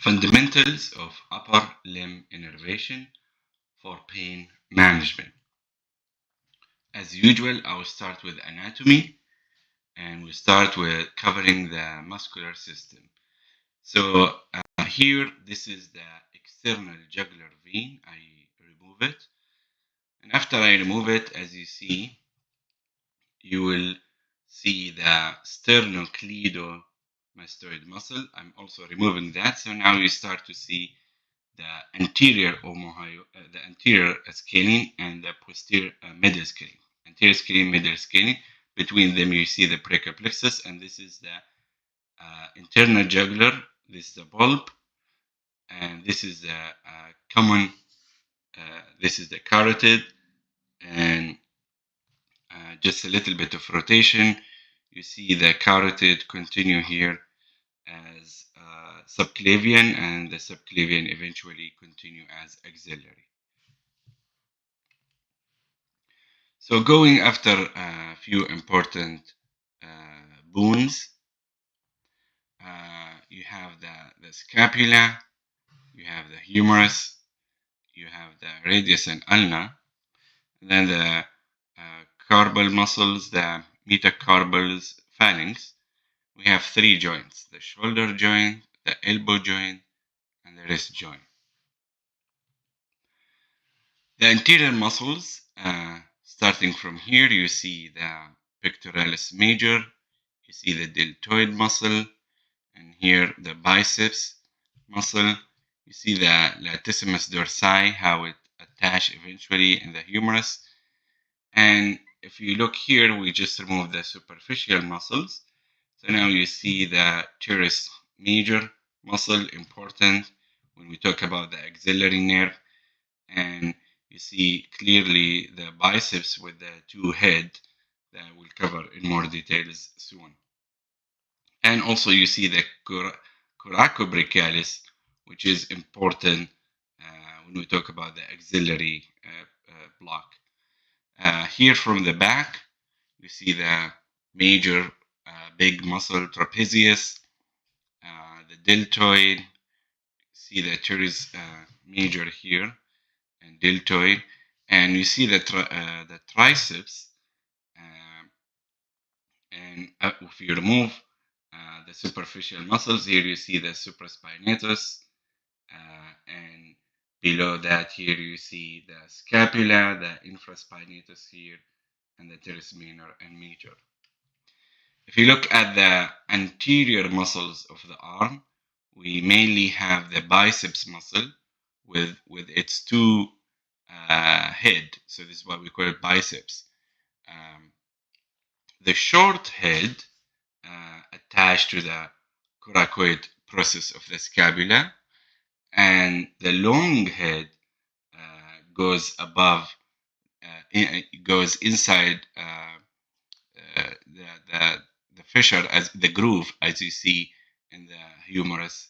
Fundamentals of upper limb innervation for pain management. As usual, I will start with anatomy and we start with covering the muscular system. So here, this is the external jugular vein. I remove it. And after I remove it, as you see, you will see the sternocleidomastoid muscle. I'm also removing that. So now you start to see the anterior the anterior scalene and the posterior middle scalene. Anterior scalene, middle scalene. Between them, you see the brachial plexus, and this is the internal jugular. This is the bulb, and this is the common. This is the carotid, and just a little bit of rotation. You see the carotid continue here as subclavian, and the subclavian eventually continue as axillary. So going after a few important bones, you have the scapula, you have the humerus, you have the radius and ulna, and then the carpal muscles, the metacarpals phalanx. We have three joints: the shoulder joint, the elbow joint, and the wrist joint. The anterior muscles, starting from here, you see the pectoralis major, you see the deltoid muscle, and here the biceps muscle. You see the latissimus dorsi, how it attaches eventually in the humerus. And if you look here, we just remove the superficial muscles. So now you see the teres major muscle, important when we talk about the axillary nerve. And you see clearly the biceps with the two heads that we'll cover in more details soon. And also you see the coracobrachialis, which is important when we talk about the axillary block. Here from the back, you see the major big muscle trapezius, the deltoid, see the teres major here, and deltoid, and you see the triceps. And if you remove the superficial muscles, here you see the supraspinatus, and below that here you see the scapula, the infraspinatus here, and the teres minor and major. If you look at the anterior muscles of the arm, we mainly have the biceps muscle with its two head. So this is what we call it biceps. The short head attached to the coracoid process of the scapula, and the long head goes above, goes inside the fissure, as the groove, as you see in the humerus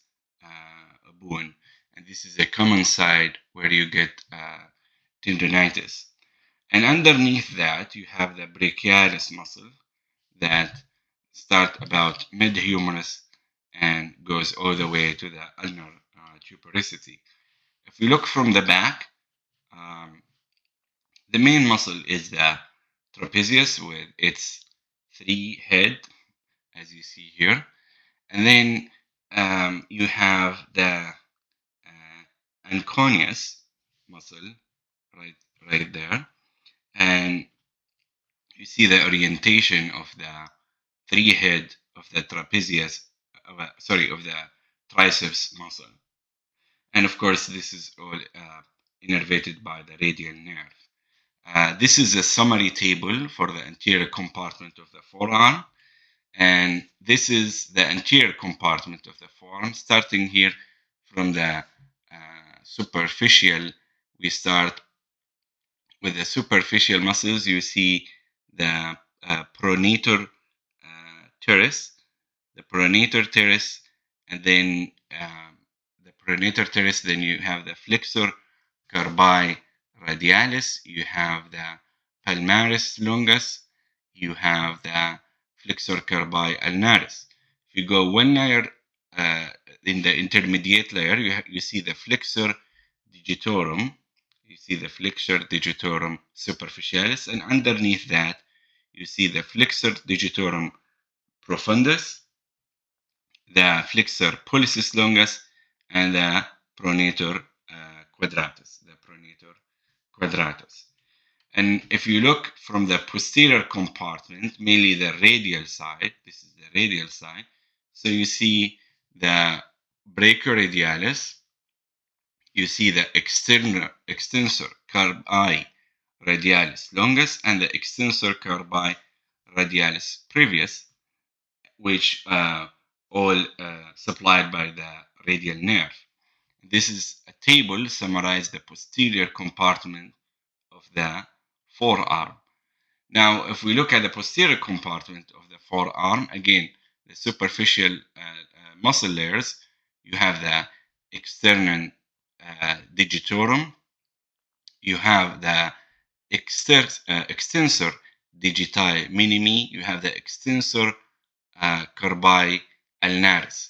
bone. And this is a common side where you get tendonitis. And underneath that, you have the brachialis muscle that start about mid-humerus and goes all the way to the ulnar tuberosity. If we look from the back, the main muscle is the trapezius with its three head, as you see here. And then you have the anconeus muscle right there. And you see the orientation of the three head of the trapezius, of the triceps muscle. And of course, this is all innervated by the radial nerve. This is a summary table for the anterior compartment of the forearm. And this is the anterior compartment of the forearm. Starting here from the superficial, we start with the superficial muscles. You see the pronator teres, and then the pronator teres. Then you have the flexor carpi radialis. You have the palmaris longus. You have the flexor carpi ulnaris. If you go one layer in the intermediate layer, you see the flexor digitorum. You see the flexor digitorum superficialis, and underneath that, you see the flexor digitorum profundus, the flexor pollicis longus, and the pronator quadratus. The pronator quadratus. And if you look from the posterior compartment, mainly the radial side, this is the radial side, so you see the brachioradialis, you see the extensor carpi radialis longus and the extensor carpi radialis brevis, which all supplied by the radial nerve. This is a table summarizes the posterior compartment of the forearm. Now, if we look at the posterior compartment of the forearm, again, the superficial muscle layers, you have the external digitorum, you have the extensor digiti minimi, you have the extensor carpi ulnaris.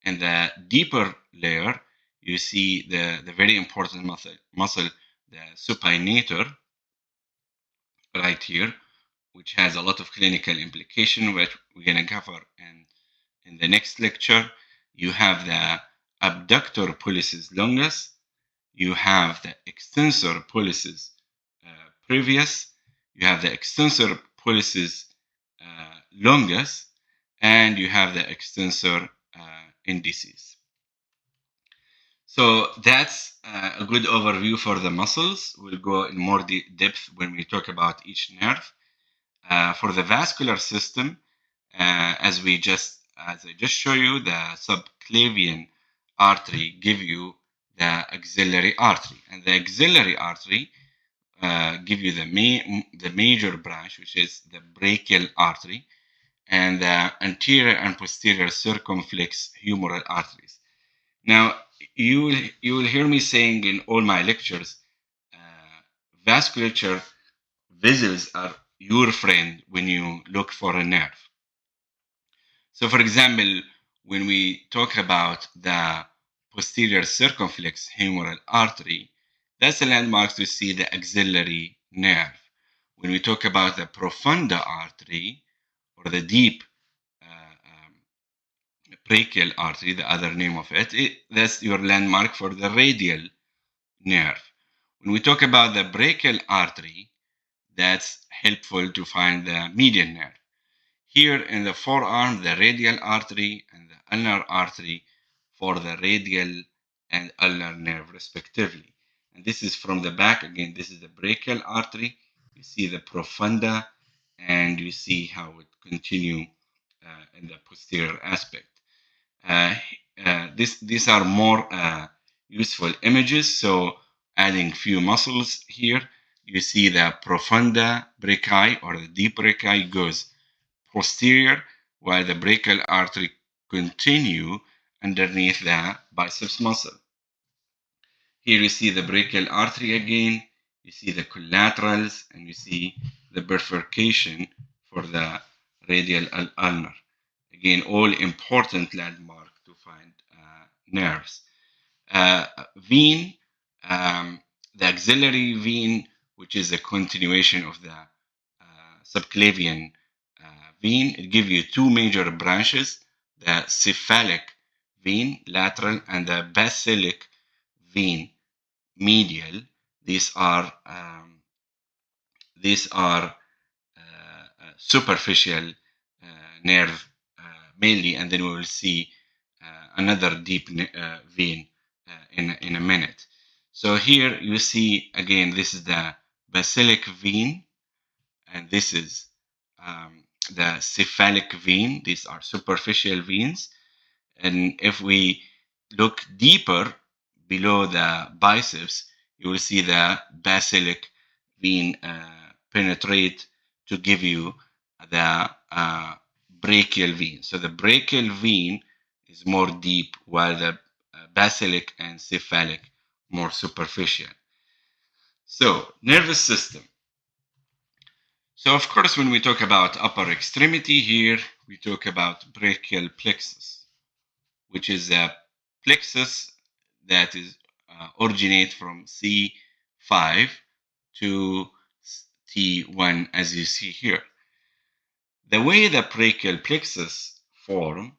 And the deeper layer, you see the very important muscle, the supinator, right here, which has a lot of clinical implication, which we're going to cover in the next lecture. You have the abductor pollicis longus, you have the extensor pollicis brevis, you have the extensor pollicis longus, and you have the extensor indicis. So that's a good overview for the muscles. We'll go in more depth when we talk about each nerve. For the vascular system, as I just show you, the subclavian artery give you the axillary artery, and the axillary artery give you the major branch, which is the brachial artery, and the anterior and posterior circumflex humeral arteries. Now, you will hear me saying in all my lectures, vasculature vessels are your friend when you look for a nerve. So, for example, when we talk about the posterior circumflex humeral artery, that's a landmark to see the axillary nerve. When we talk about the profunda artery or the deep brachial artery, the other name of that's your landmark for the radial nerve. When we talk about the brachial artery, that's helpful to find the median nerve. Here in the forearm, the radial artery and the ulnar artery for the radial and ulnar nerve respectively. And this is from the back. Again, this is the brachial artery. You see the profunda, and you see how it continue in the posterior aspect. These are more useful images. So adding few muscles here, you see the profunda brachii or the deep brachii goes posterior, while the brachial artery continue underneath the biceps muscle. Here you see the brachial artery again, you see the collaterals, and you see the bifurcation for the radial ulnar. Again, all important landmark to find nerves. Vein, the axillary vein, which is a continuation of the subclavian vein, it gives you two major branches, the cephalic vein, lateral, and the basilic vein, medial. These are superficial nerve mainly, and then we will see another deep vein in a minute. So here you see again, this is the basilic vein, and this is the cephalic vein. These are superficial veins, and if we look deeper below the biceps, you will see the basilic vein penetrate to give you the brachial vein. So the brachial vein is more deep, while the basilic and cephalic more superficial. So nervous system. So of course, when we talk about upper extremity here, we talk about brachial plexus, which is a plexus that is originate from C5 to T1, as you see here. The way the brachial plexus form,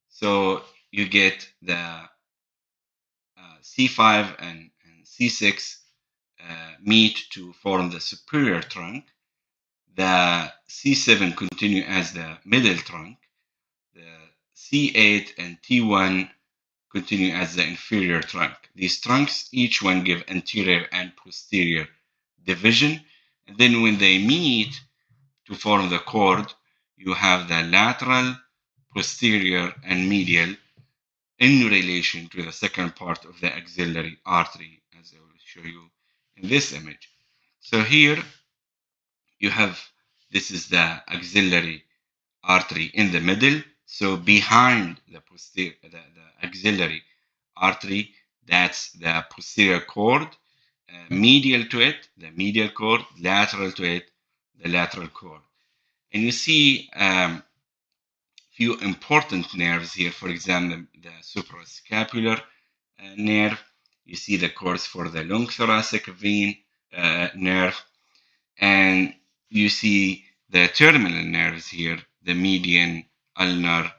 so you get the C5 and C6 meet to form the superior trunk. The C7 continue as the middle trunk. The C8 and T1 continue as the inferior trunk. These trunks, each one give anterior and posterior division. And then when they meet to form the cord, you have the lateral, posterior, and medial in relation to the second part of the axillary artery, as I will show you in this image. So here you have, this is the axillary artery in the middle. So behind the axillary artery, that's the posterior cord. Medial to it, the medial cord. Lateral to it, the lateral cord. And you see few important nerves here. For example, the suprascapular nerve. You see the cords for the long thoracic vein nerve. And you see the terminal nerves here, the median, ulnar,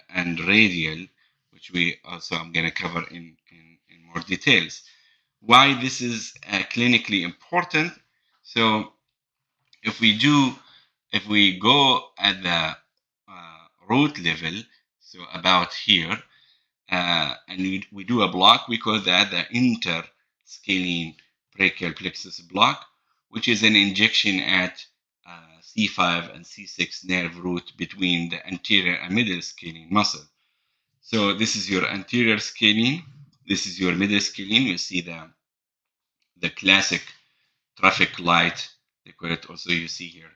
and radial, which we also I'm going to cover in more details. Why this is clinically important? So if we go at the root level, so about here, and we do a block, we call that the interscalene brachial plexus block, which is an injection at C5 and C6 nerve root between the anterior and middle scalene muscle. So this is your anterior scalene, this is your middle scalene. You see the classic traffic light, they call it also, you see here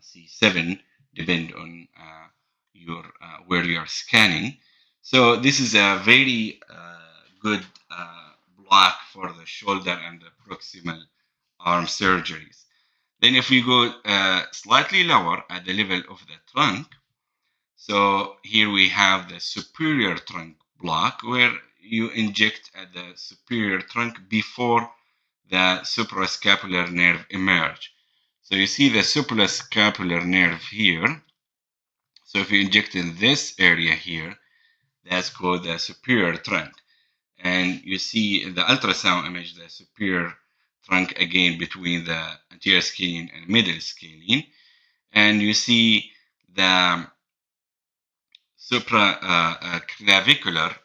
C7, depend on your where you are scanning. So this is a very good block for the shoulder and the proximal arm surgeries. Then if we go slightly lower at the level of the trunk, so here we have the superior trunk block, where you inject at the superior trunk before the suprascapular nerve emerge. So you see the suprascapular nerve here. So if you inject in this area here, that's called the superior trunk. And you see in the ultrasound image the superior trunk again between the anterior scalene and middle scalene. And you see the supraclavicular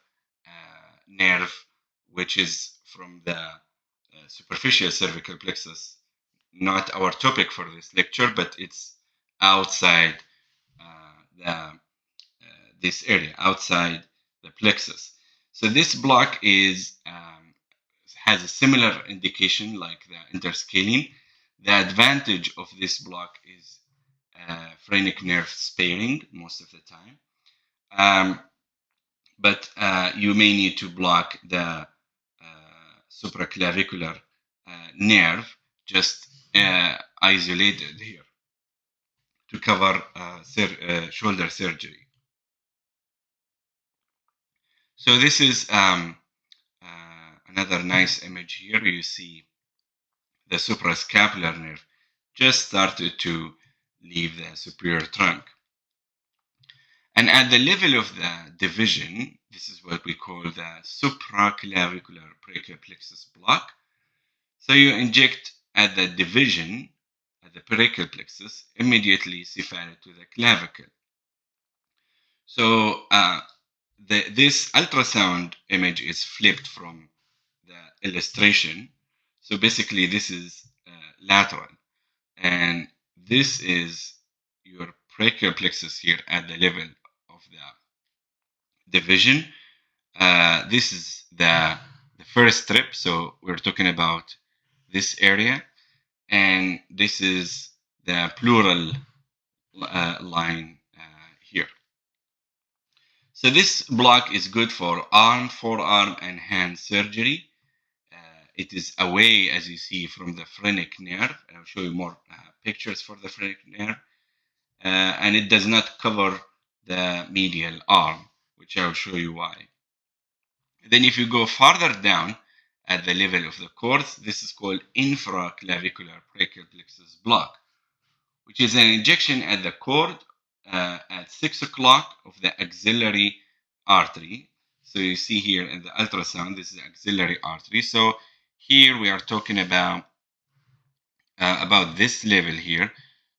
nerve, which is from the superficial cervical plexus. Not our topic for this lecture, but it's outside this area, outside the plexus. So this block has a similar indication like the interscalene. The advantage of this block is phrenic nerve sparing most of the time. But you may need to block the supraclavicular nerve, just isolated here, to cover shoulder surgery. So this is another nice image here. You see the suprascapular nerve just started to leave the superior trunk. And at the level of the division, this is what we call the supraclavicular brachial plexus block. So you inject at the division, at the brachial plexus, immediately cephalate to the clavicle. So this ultrasound image is flipped from the illustration. So basically this is lateral, and this is your brachial plexus here at the level of the division. This is the first strip, so we're talking about this area, and this is the pleural line here. So this block is good for arm, forearm, and hand surgery. It is away, as you see, from the phrenic nerve. I'll show you more pictures for the phrenic nerve. And it does not cover the medial arm, which I'll show you why. Then if you go farther down at the level of the cords, this is called infraclavicular brachial plexus block, which is an injection at the cord at 6 o'clock of the axillary artery. So you see here in the ultrasound, this is the axillary artery. So here we are talking about this level here.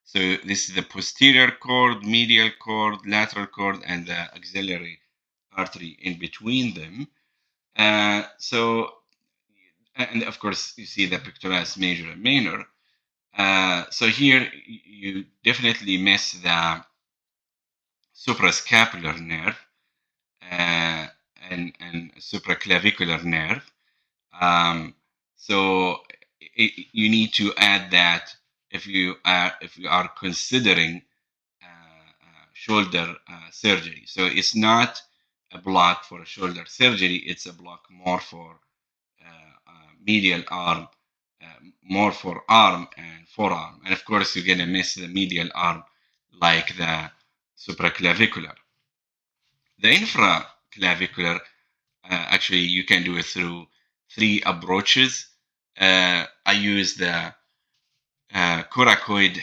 So this is the posterior cord, medial cord, lateral cord, and the axillary artery in between them. And of course, you see the pectoralis major and minor. So here you definitely miss the suprascapular nerve and supraclavicular nerve. So you need to add that if you are considering shoulder surgery. So it's not a block for shoulder surgery. It's a block more for medial arm, more for arm and forearm. And of course, you're going to miss the medial arm like the supraclavicular. The infraclavicular, actually, you can do it through 3 approaches. I use the coracoid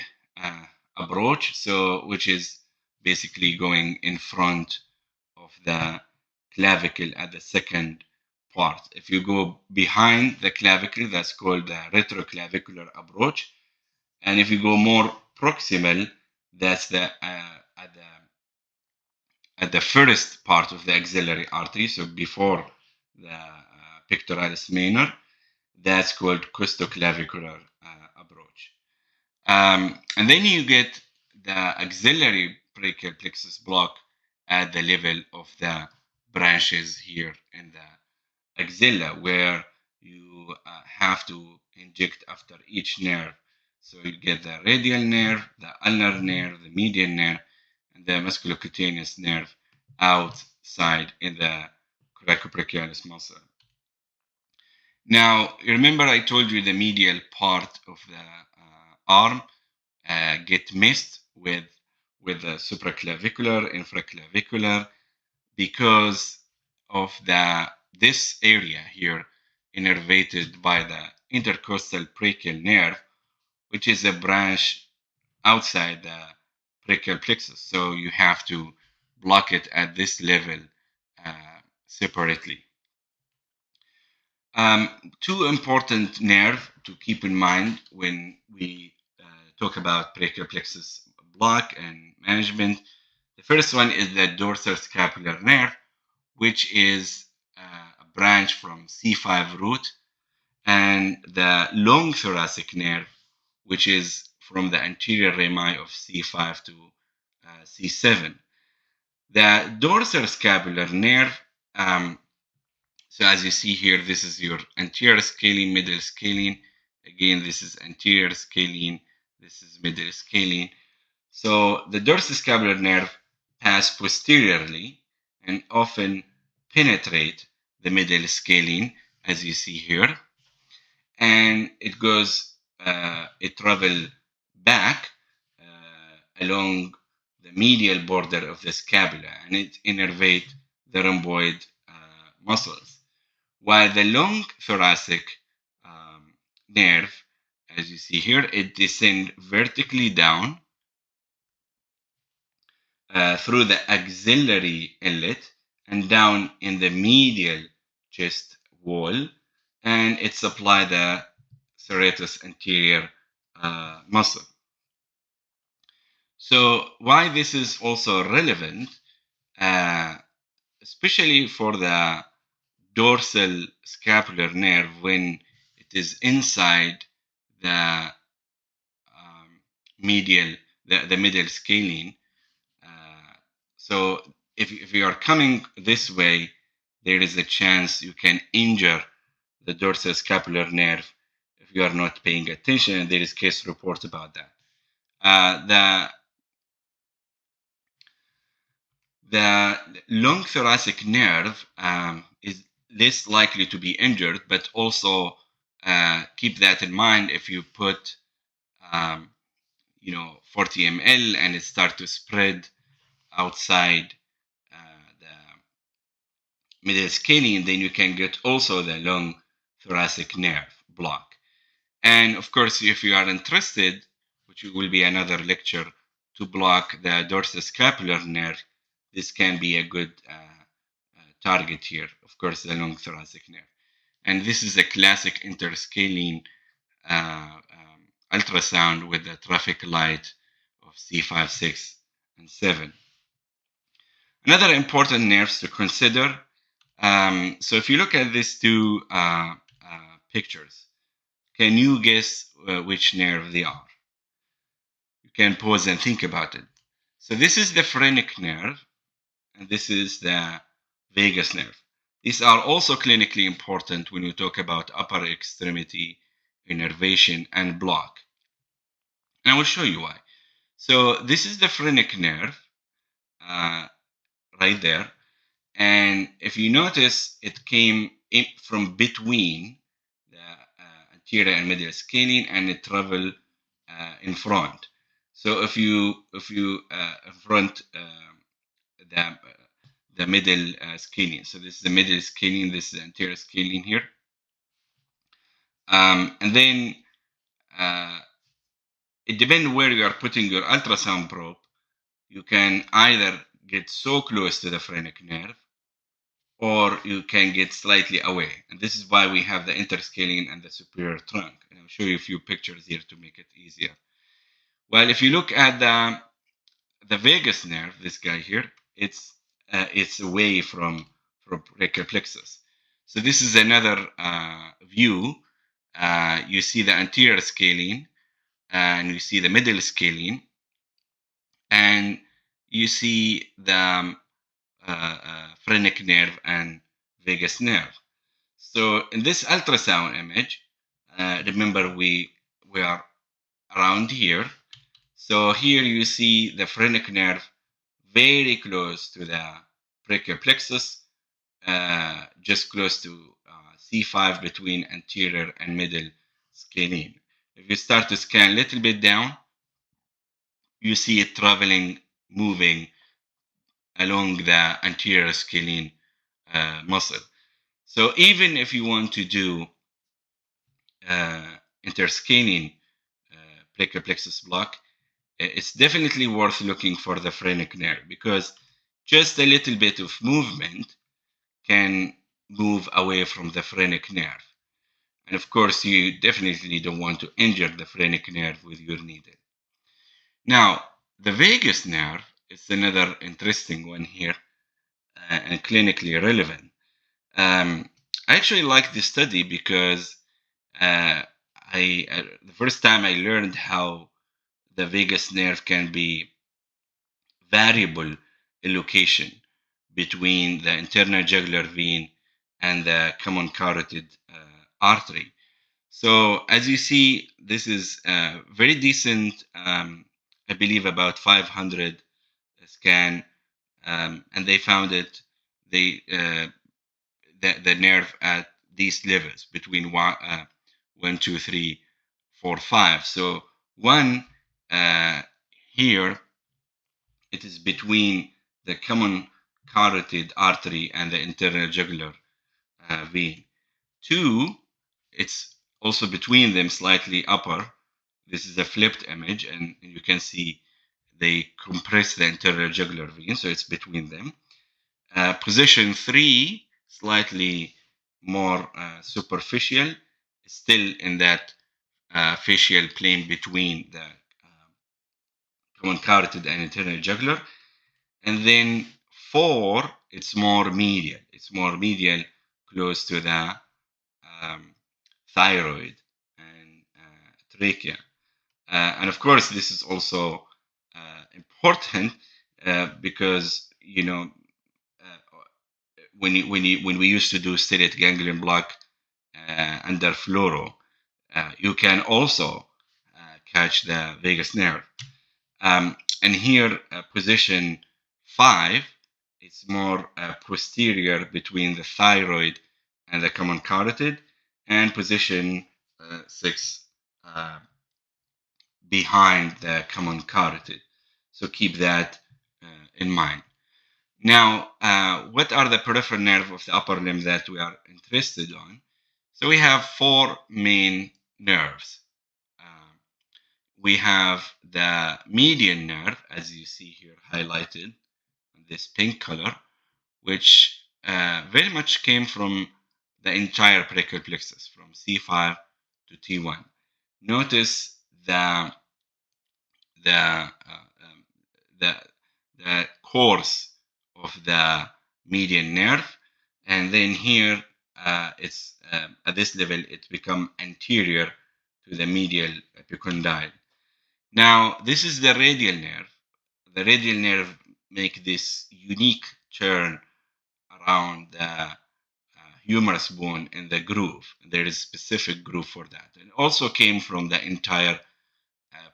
approach, so which is basically going in front of the clavicle at the second part. If you go behind the clavicle, that's called the retroclavicular approach. And if you go more proximal, that's the at the first part of the axillary artery, so before the pectoralis minor, that's called costoclavicular approach. And then you get the axillary brachial plexus block at the level of the branches here in the axilla, where you have to inject after each nerve. So you get the radial nerve, the ulnar nerve, the median nerve, and the musculocutaneous nerve outside in the coracobrachialis muscle. Now, remember I told you the medial part of the arm get mixed with the supraclavicular, infraclavicular, because of this area here innervated by the intercostal brachial nerve, which is a branch outside the brachial plexus. So you have to block it at this level separately. Two important nerves to keep in mind when we talk about brachial plexus block and management. The first one is the dorsal scapular nerve, which is a branch from C5 root, and the long thoracic nerve, which is from the anterior rami of C5 to C7. The dorsal scapular nerve, so as you see here, this is your anterior scalene, middle scalene. Again, this is anterior scalene, this is middle scalene. So the dorsoscapular nerve pass posteriorly and often penetrate the middle scalene, as you see here. And it goes, it travels back along the medial border of the scapula, and it innervate the rhomboid muscles. While the long thoracic nerve, as you see here, it descends vertically down through the axillary inlet and down in the medial chest wall, and it supplies the serratus anterior muscle. So why this is also relevant, especially for the dorsal scapular nerve when it is inside the the middle scalene. So if you are coming this way, there is a chance you can injure the dorsal scapular nerve if you are not paying attention, and there is case report about that. The long thoracic nerve is less likely to be injured, but also keep that in mind if you put 40 ml and it starts to spread outside middle scalene, then you can get also the long thoracic nerve block. And of course, if you are interested, which will be another lecture, to block the dorsoscapular nerve, this can be a good target here. Of course, the long thoracic nerve. And this is a classic interscalene ultrasound with the traffic light of C5, 6, and 7. Another important nerves to consider. So if you look at these two pictures, can you guess which nerve they are? You can pause and think about it. So this is the phrenic nerve, and this is the vagus nerve. These are also clinically important when we talk about upper extremity innervation and block. And I will show you why. So this is the phrenic nerve right there. And if you notice, it came in from between the anterior and middle scalene, and it traveled in front. So if you front the middle scalene, so this is the middle scalene, this is the anterior scalene here, and then it depends where you are putting your ultrasound probe. You can either get so close to the phrenic nerve, or you can get slightly away. And this is why we have the interscalene and the superior trunk. And I'll show you a few pictures here to make it easier. Well, if you look at the vagus nerve, this guy here, it's away from brachial plexus. So this is another view. You see the anterior scalene, and you see the middle scalene, and you see the phrenic nerve and vagus nerve. So in this ultrasound image, remember we are around here. So here you see the phrenic nerve very close to the brachial plexus, just close to C5 between anterior and middle scalene. If you start to scan a little bit down, you see it traveling, moving along the anterior scalene muscle. So even if you want to do interscalene brachial plexus block, it's definitely worth looking for the phrenic nerve, because just a little bit of movement can move away from the phrenic nerve. And of course, you definitely don't want to injure the phrenic nerve with your needle. Now, the vagus nerve is another interesting one here and clinically relevant. I actually like this study because the first time I learned how the vagus nerve can be variable in location between the internal jugular vein and the common carotid artery. So as you see, this is very decent, I believe about 500 scan, and they found it, the nerve at these levels between 1, 2, 3, 4, 5. So one here, it is between the common carotid artery and the internal jugular vein. 2, it's also between them, slightly upper. This is a flipped image, and you can see they compress the internal jugular vein, so it's between them. Position 3, slightly more superficial, still in that facial plane between the common carotid and internal jugular. And then 4, it's more medial. It's more medial, close to the thyroid and trachea. And of course, this is also important because, when we used to do stellate ganglion block under fluoro, you can also catch the vagus nerve. And here, position 5, it's more posterior between the thyroid and the common carotid, and position 6 behind the common carotid. So keep that in mind. Now, what are the peripheral nerve of the upper limb that we are interested on? So we have four main nerves. We have the median nerve, as you see here highlighted, this pink color, which very much came from the entire brachial plexus, from C5 to T1. Notice the the the course of the median nerve, and then here it's at this level it become anterior to the medial epicondyle. Now this is the radial nerve. The radial nerve make this unique turn around the humerus bone in the groove. There is specific groove for that, and also came from the entire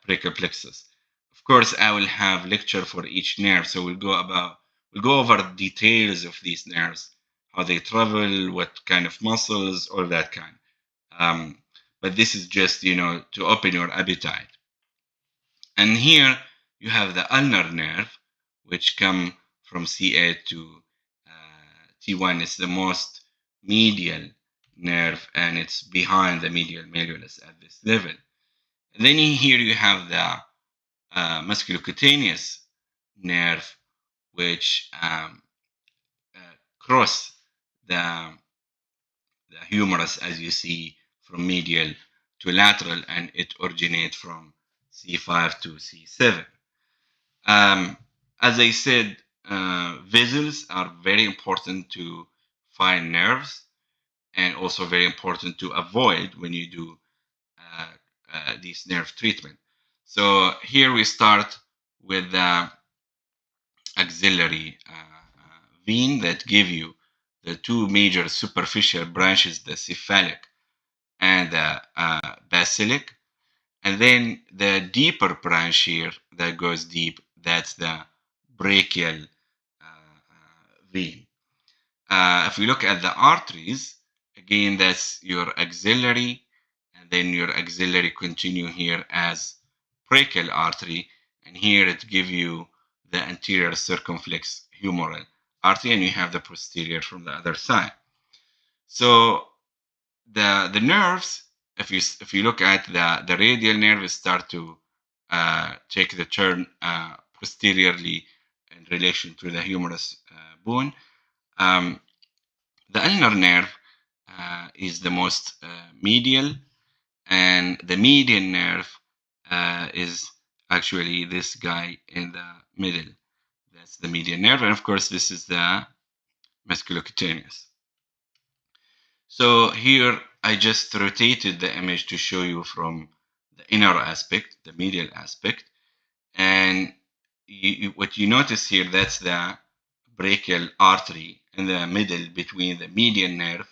brachial plexus. Of course, I will have lecture for each nerve, so we'll go over details of these nerves, how they travel, what kind of muscles, all that kind. But this is just to open your appetite. And here you have the ulnar nerve, which come from C8 to T1. It's the most medial nerve, and it's behind the medial malleolus at this level. And then here you have the musculocutaneous nerve, which cross the, the humerus, as you see, from medial to lateral, and it originates from C5 to C7. As I said, visuals are very important to find nerves, and also very important to avoid when you do this nerve treatment. So here we start with the axillary vein that give you the two major superficial branches, the cephalic and the basilic. And then the deeper branch here that goes deep, that's the brachial vein. If we look at the arteries, again, that's your axillary, and then your axillary continue here as brachial artery, and here it give you the anterior circumflex humeral artery, and you have the posterior from the other side. So the nerves, if you look at the radial nerves, start to take the turn posteriorly in relation to the humerus bone. The ulnar nerve is the most medial, and the median nerve is actually this guy in the middle. That's the median nerve, and of course, this is the musculocutaneous. So here I just rotated the image to show you from the inner aspect, the medial aspect, and what you notice here, that's the brachial artery in the middle between the median nerve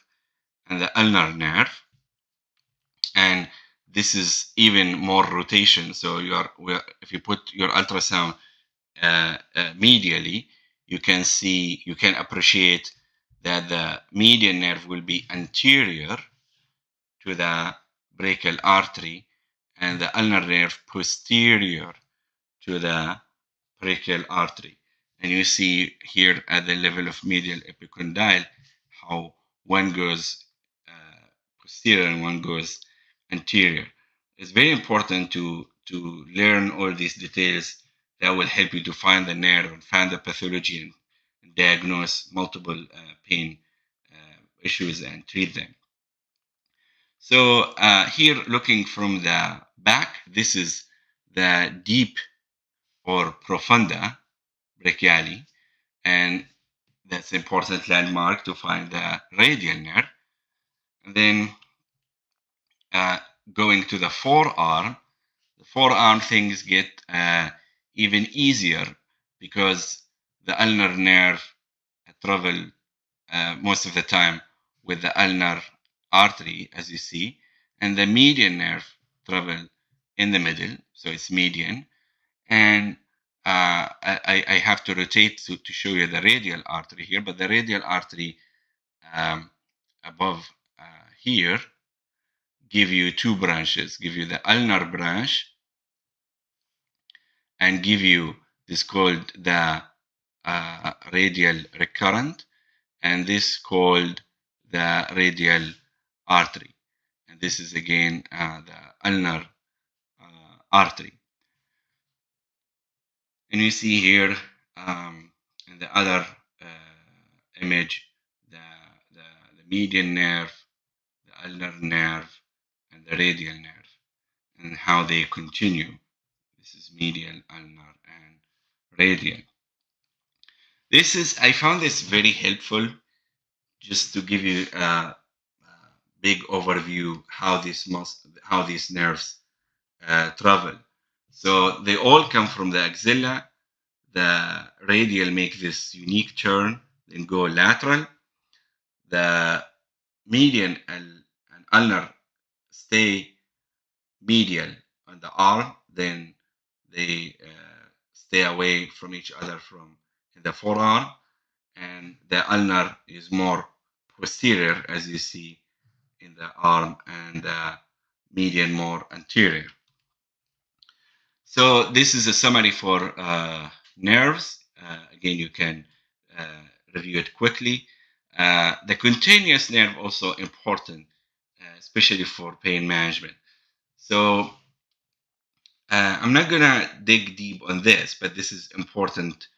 and the ulnar nerve. And this is even more rotation. So if you put your ultrasound medially, you can appreciate that the median nerve will be anterior to the brachial artery, and the ulnar nerve posterior to the brachial artery. And you see here at the level of medial epicondyle how one goes posterior and one goes anterior. It's very important to learn all these details that will help you to find the nerve and find the pathology and diagnose multiple pain issues and treat them. So here, looking from the back, this is the deep or profunda brachiali, and that's an important landmark to find the radial nerve. And then going to the forearm things get even easier because the ulnar nerve travel most of the time with the ulnar artery, as you see, and the median nerve travel in the middle, so it's median. And I have to rotate to show you the radial artery here, but the radial artery above here give you two branches, give you the ulnar branch and give you this called the radial recurrent, and this called the radial artery. And this is again the ulnar artery. And you see here in the other image the, the, the median nerve, the ulnar nerve, and the radial nerve, and how they continue. This is medial, ulnar, and radial. I found this very helpful just to give you a big overview how these nerves travel. So they all come from the axilla. The radial make this unique turn, then go lateral. The median and ulnar stay medial on the arm, then they stay away from each other from the forearm, and the ulnar is more posterior, as you see in the arm, and the median more anterior. So this is a summary for nerves. Again, you can review it quickly. The cutaneous nerve also important, especially for pain management. So I'm not gonna dig deep on this, but this is important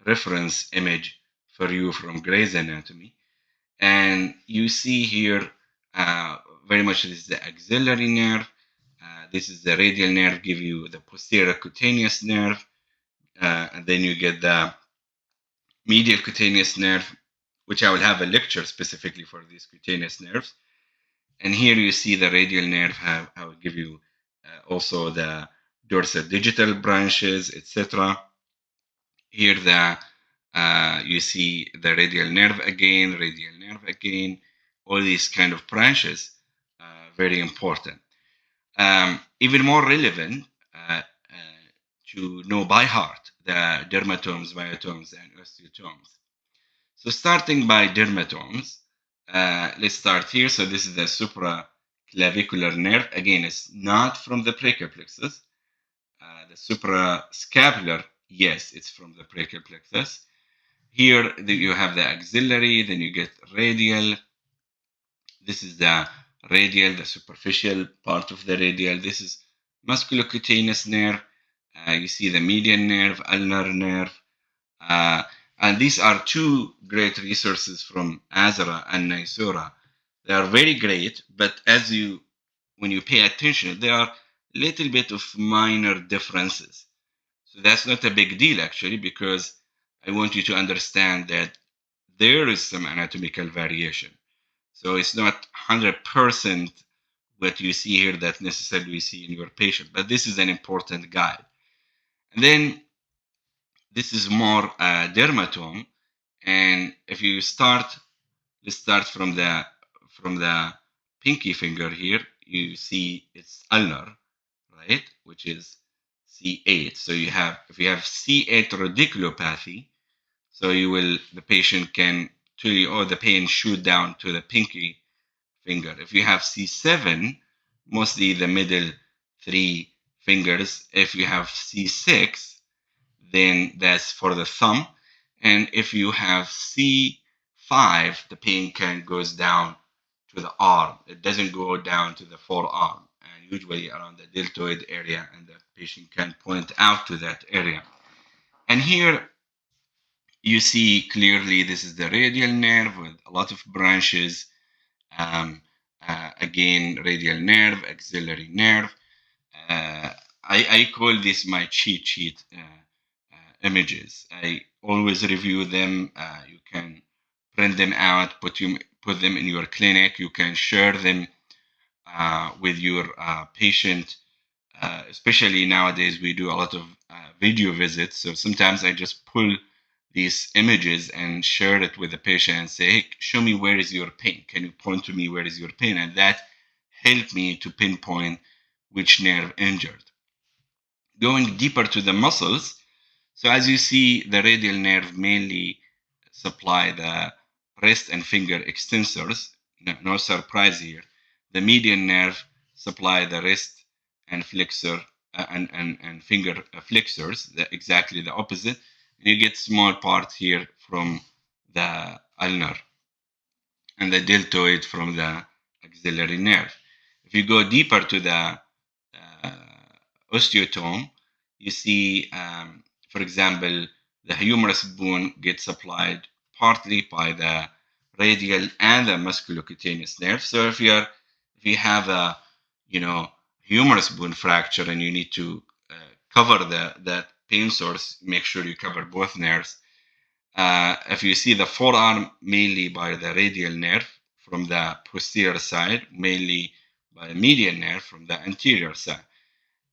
reference image for you from Gray's Anatomy. And you see here very much this is the axillary nerve. This is the radial nerve, give you the posterior cutaneous nerve. And then you get the medial cutaneous nerve, which I will have a lecture specifically for these cutaneous nerves. And here you see the radial nerve. I will give you also the dorsal digital branches, etc. Here you see the radial nerve again, all these kind of branches, very important. Even more relevant to know by heart the dermatomes, myotomes, and osteotomes. So starting by dermatomes, let's start here. So this is the supraclavicular nerve. Again, it's not from the brachial plexus. The suprascapular, yes, it's from the brachial plexus. Here you have the axillary, then you get radial. This is the radial, the superficial part of the radial. This is musculocutaneous nerve. You see the median nerve, ulnar nerve. And these are two great resources from Azra and Naisura. They are very great, but when you pay attention, there are a little bit of minor differences. So that's not a big deal actually, because I want you to understand that there is some anatomical variation. So it's not 100% what you see here that necessarily you see in your patient, but this is an important guide. And then this is more dermatome, and if you let's start from the pinky finger here. You see it's ulnar, right, which is C8. So if you have C8 radiculopathy, so the patient can tell you, oh, the pain shoot down to the pinky finger. If you have C7, mostly the middle three fingers. If you have C6, then that's for the thumb. And if you have C5, the pain goes down to the arm. It doesn't go down to the forearm, and usually around the deltoid area, and the patient can point out to that area. And here you see clearly this is the radial nerve with a lot of branches. Again, radial nerve, axillary nerve. I call this my cheat sheet images. I always review them. You can print them out, put them in your clinic. You can share them with your patient. Especially nowadays, we do a lot of video visits. So sometimes I just pull these images and share it with the patient and say, hey, show me where is your pain. Can you point to me where is your pain? And that helped me to pinpoint which nerve injured. Going deeper to the muscles, so as you see, the radial nerve mainly supply the wrist and finger extensors. No surprise here. The median nerve supply the wrist and flexor and finger flexors, exactly the opposite. And you get small part here from the ulnar and the deltoid from the axillary nerve. If you go deeper to the osteotome, you see, for example, the humerus bone gets supplied partly by the radial and the musculocutaneous nerve. So if you have a humerus bone fracture and you need to cover that pain source, make sure you cover both nerves. If you see the forearm mainly by the radial nerve from the posterior side, mainly by the medial nerve from the anterior side.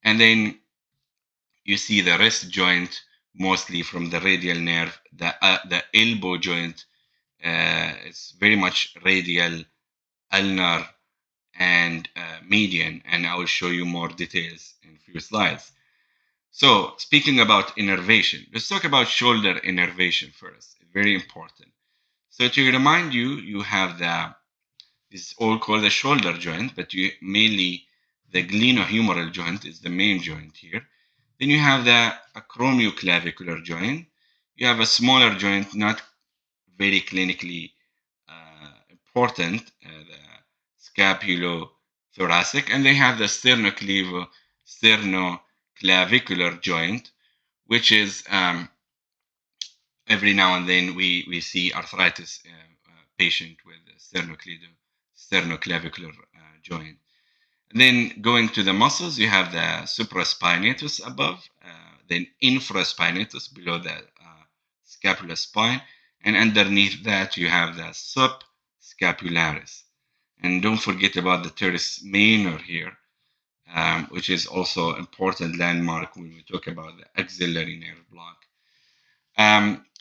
And then you see the wrist joint mostly from the radial nerve. The elbow joint is very much radial, ulnar, and median. And I will show you more details in a few slides. So speaking about innervation, let's talk about shoulder innervation first. Very important. So to remind you, you have this is all called the shoulder joint, but mainly the glenohumeral joint is the main joint here. Then you have the acromioclavicular joint. You have a smaller joint, not very clinically important, the scapulothoracic, and they have the sternoclavicular joint, which is every now and then we see arthritis patient with sternoclavicular joint. And then going to the muscles, you have the supraspinatus above, then infraspinatus below the scapular spine, and underneath that you have the subscapularis. And don't forget about the teres minor here, which is also an important landmark when we talk about the axillary nerve block.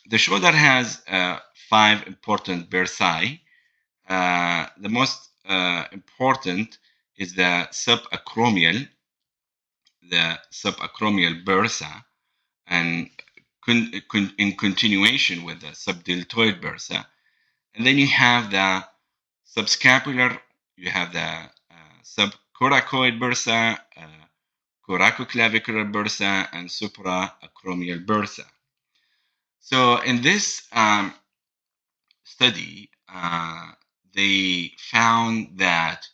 The shoulder has 5 important bursae. The most important is the subacromial bursa, and in continuation with the subdeltoid bursa. And then you have the subscapular, you have the subcoracoid bursa, coracoclavicular bursa, and supraacromial bursa. So in this study, they found that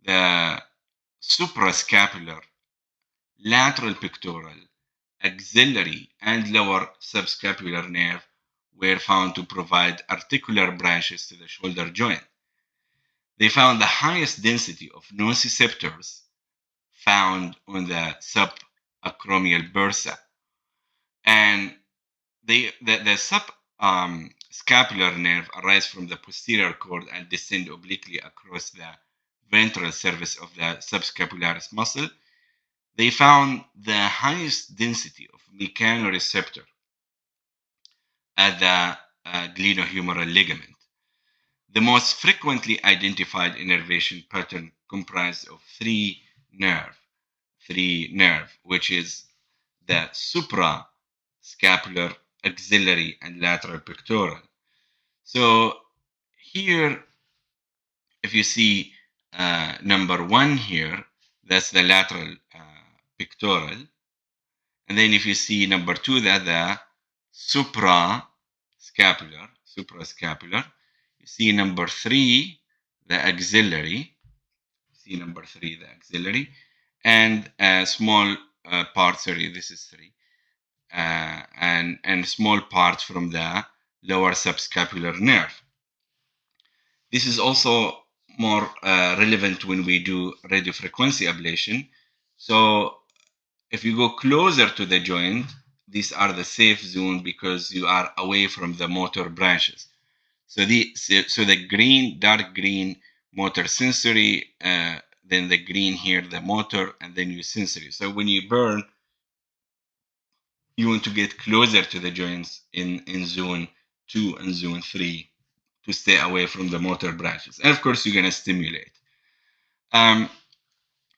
the suprascapular, lateral pectoral, axillary, and lower subscapular nerve were found to provide articular branches to the shoulder joint. They found the highest density of nociceptors found on the subacromial bursa. And the scapular nerve arise from the posterior cord and descend obliquely across the ventral surface of the subscapularis muscle. They found the highest density of mechanoreceptor at the glenohumeral ligament. The most frequently identified innervation pattern comprised of three nerve, which is the suprascapular, axillary, and lateral pectoral. So here, if you see number 1 here, that's the lateral pectoral. And then if you see number 2, that's the suprascapular. You see number 3, the axillary. And a small part, this is 3. And small part from the lower subscapular nerve. This is also more relevant when we do radiofrequency ablation. So if you go closer to the joint, these are the safe zone because you are away from the motor branches. So the green, dark green, motor sensory, then the green here, the motor, and then your sensory. So when you burn, you want to get closer to the joints in zone 2 and zone 3 to stay away from the motor branches. And of course, you're going to stimulate.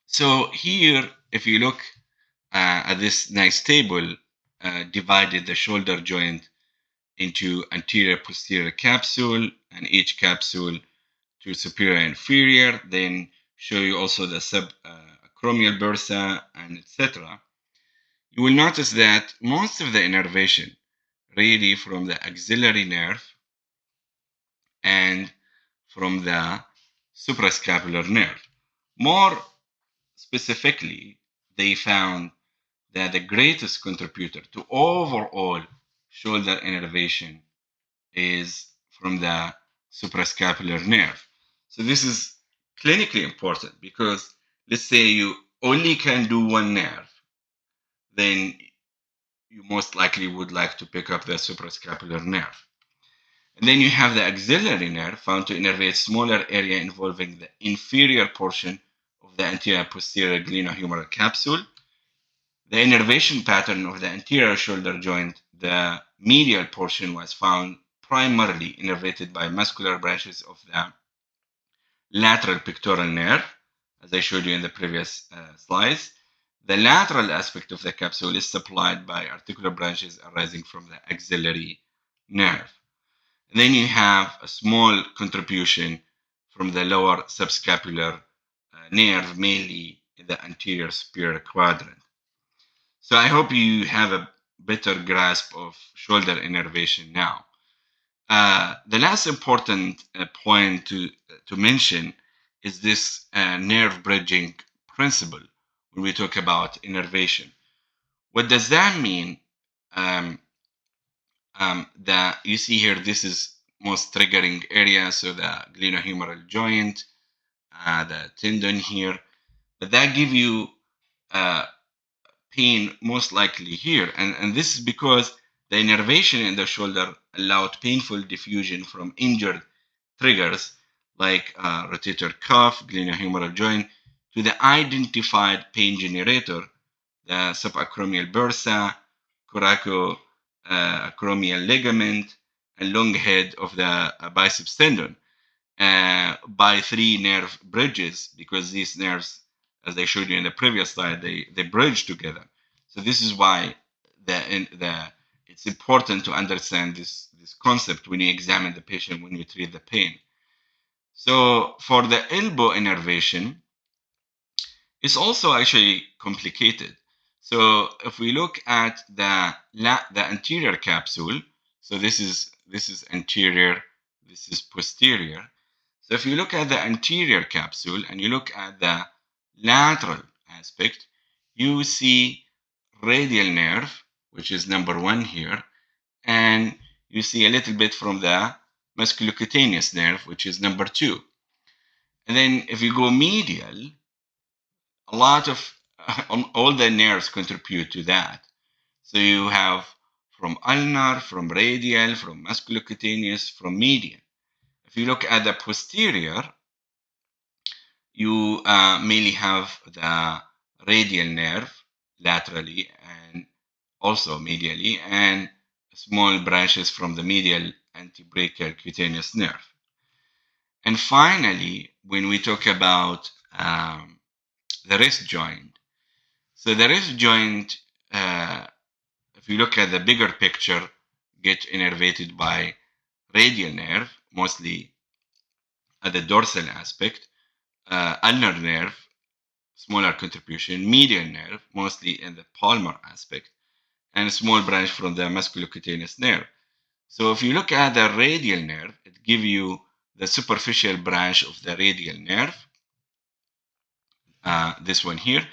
So here, if you look at this nice table, divided the shoulder joint into anterior posterior capsule, and each capsule to superior and inferior, then show you also the subacromial bursa, and etc. You will notice that most of the innervation really from the axillary nerve and from the suprascapular nerve. More specifically, they found that the greatest contributor to overall shoulder innervation is from the suprascapular nerve. So this is clinically important because let's say you only can do one nerve, then you most likely would like to pick up the suprascapular nerve. And then you have the axillary nerve found to innervate smaller area involving the inferior portion of the anterior posterior glenohumeral capsule. The innervation pattern of the anterior shoulder joint, the medial portion was found primarily innervated by muscular branches of the lateral pectoral nerve, as I showed you in the previous slides. The lateral aspect of the capsule is supplied by articular branches arising from the axillary nerve. And then you have a small contribution from the lower subscapular nerve, mainly in the anterior superior quadrant. So I hope you have a better grasp of shoulder innervation now. The last important point to mention is this nerve bridging principle when we talk about innervation. What does that mean? That you see here, this is most triggering area, so the glenohumeral joint, the tendon here, but that give you pain most likely here, and this is because the innervation in the shoulder allowed painful diffusion from injured triggers like rotator cuff, glenohumeral joint, to the identified pain generator, the subacromial bursa, coracoacromial ligament, and long head of the biceps tendon by three nerve bridges, because these nerves, as I showed you in the previous slide, they bridge together. So this is why it's important to understand this concept when you examine the patient, when you treat the pain. So for the elbow innervation, it's also actually complicated. So if we look at the anterior capsule, so this is anterior, this is posterior. So if you look at the anterior capsule and you look at the lateral aspect, you see radial nerve, which is number one here, and you see a little bit from the musculocutaneous nerve, which is number two. And then if you go medial, a lot of all the nerves contribute to that. So you have from ulnar, from radial, from musculocutaneous, from medial. If you look at the posterior, you mainly have the radial nerve laterally and also medially, and small branches from the medial antebrachial cutaneous nerve. And finally, when we talk about the wrist joint, so the wrist joint, if you look at the bigger picture, get innervated by radial nerve, mostly at the dorsal aspect, ulnar nerve, smaller contribution, medial nerve, mostly in the palmar aspect, and a small branch from the musculocutaneous nerve. So if you look at the radial nerve, it gives you the superficial branch of the radial nerve, this one here,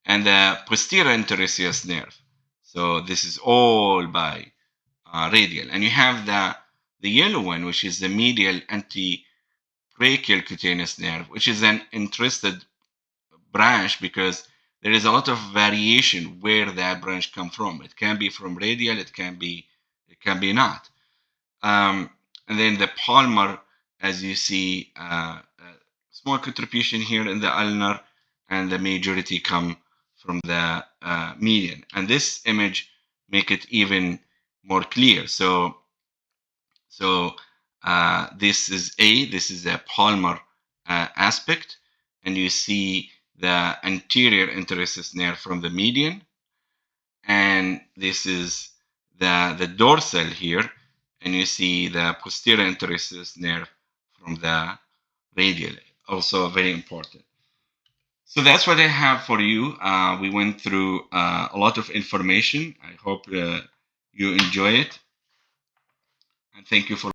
and the posterior interosseous nerve. So this is all by radial. And you have the yellow one, which is the medial antebrachial cutaneous nerve, which is an interested branch because there is a lot of variation where that branch come from. It can be from radial, it can be not. And then the palmar, as you see, small contribution here in the ulnar, and the majority come from the median. And this image make it even more clear. So this is a palmar aspect, and you see the anterior interosseous nerve from the median, and this is the dorsal here, and you see the posterior interosseous nerve from the radial, also very important. So that's what I have for you. We went through a lot of information. I hope you enjoy it. And thank you for